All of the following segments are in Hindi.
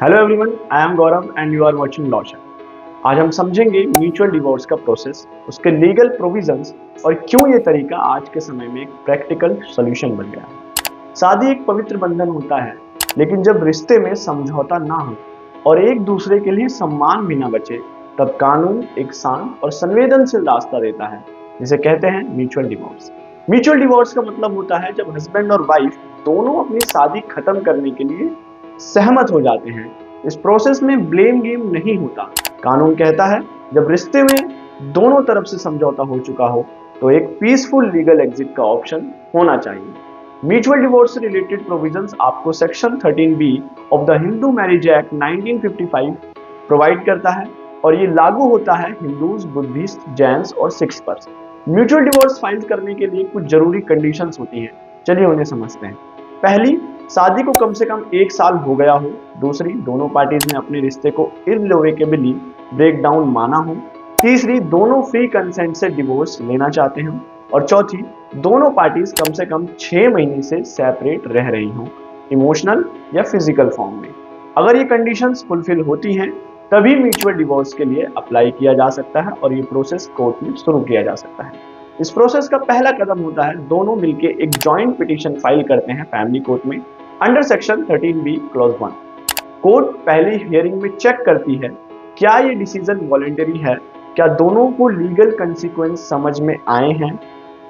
Hello everyone, I am Gaurav and you are watching law show. आज हम समझेंगे म्यूचुअल डिवोर्स का प्रोसेस, उसके लीगल प्रोविजंस और क्यों ये तरीका आज के समय में एक प्रैक्टिकल सॉल्यूशन बन गया है। शादी एक पवित्र बंधन होता है, लेकिन जब रिश्ते में समझौता ना हो और एक दूसरे के लिए सम्मान भी ना बचे, तब कानून एक शांत और संवेदनशील रास्ता देता है, जिसे कहते हैं म्यूचुअल डिवोर्स। म्यूचुअल डिवोर्स का मतलब होता है जब हस्बैंड और वाइफ दोनों अपनी शादी खत्म करने के लिए सहमत हो जाते हैं। इस प्रोसेस में ब्लेम गेम नहीं होता। कानून कहता है जब रिश्ते में दोनों तरफ से समझौता हो चुका हो तो एक पीसफुल लीगल एग्जिट का ऑप्शन होना चाहिए। म्यूचुअल डिवोर्स से रिलेटेड प्रोविजंस आपको section 13B of the Hindu marriage act 1955 provide करता है और ये लागू होता है हिंदूज, बुद्धिस्ट, जैन्स और सिख्स पर। म्यूचुअल डिवोर्स फाइल करने के लिए कुछ जरूरी कंडीशंस होती हैं, चलिए उन्हें समझते हैं। पहली, शादी को कम से कम 1 साल हो गया हो। दूसरी, दोनों पार्टीज ने अपने रिश्ते को इररिवोकेबली ब्रेक डाउन माना हो। तीसरी, दोनों फ्री कंसेंट से डिवोर्स लेना चाहते हैं। और चौथी, दोनों पार्टीज कम से कम 6 महीने से सेपरेट रह रही हों, इमोशनल या फिजिकल फॉर्म में। अगर ये कंडीशंस फुलफिल होती हैं तभी म्यूचुअल डिवोर्स के लिए अप्लाई किया जा सकता है और ये प्रोसेस कोर्ट में शुरू किया जा सकता है। इस प्रोसेस का पहला कदम होता है दोनों मिलके एक जॉइंट पिटीशन फाइल करते हैं फैमिली कोर्ट में under section 13B clause 1। Court पहली हियरिंग में चेक करती है क्या ये डिसीजन वॉलेंटरी है, क्या दोनों को लीगल कंसिक्वेंस समझ में आए हैं।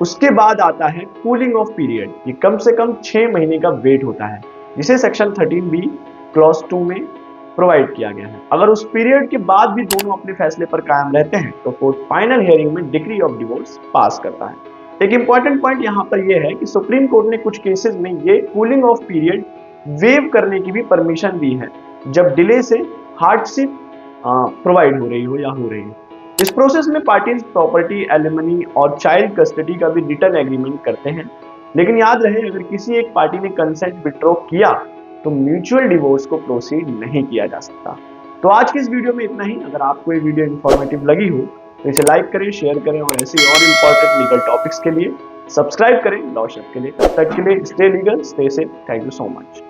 उसके बाद आता है कूलिंग ऑफ पीरियड। ये कम से कम 6 महीने का वेट होता है, जिसे सेक्शन 13B क्लॉज 2 में प्रोवाइड किया गया है। अगर उस पीरियड के बाद भी दोनों अपने फैसले पर कायम रहते हैं तो कोर्ट फाइनल हियरिंग में डिक्री ऑफ डिवोर्स पास करता है। एक इंपॉर्टेंट पॉइंट यहाँ पर यह है कि सुप्रीम कोर्ट ने कुछ केसेस में ये कूलिंग ऑफ पीरियड वेव करने की भी परमिशन दी है, जब डिले से हार्डशिप प्रोवाइड हो रही हो या हो रही हो। इस प्रोसेस में पार्टीज प्रॉपर्टी, एलिमनी और चाइल्ड कस्टडी का भी रिटर्न एग्रीमेंट करते हैं। लेकिन याद रहे, अगर किसी एक पार्टी ने कंसेंट विड्रॉ किया तो म्यूचुअल डिवोर्स को प्रोसीड नहीं किया जा सकता। तो आज की इस वीडियो में इतना ही। अगर आपको ये वीडियो इंफॉर्मेटिव लगी हो तो इसे लाइक करें, शेयर करें और ऐसे और इंपॉर्टेंट लीगल टॉपिक्स के लिए सब्सक्राइब करें लॉ शेफ के लिए। तब तक के लिए stay legal, stay safe. Thank you so much.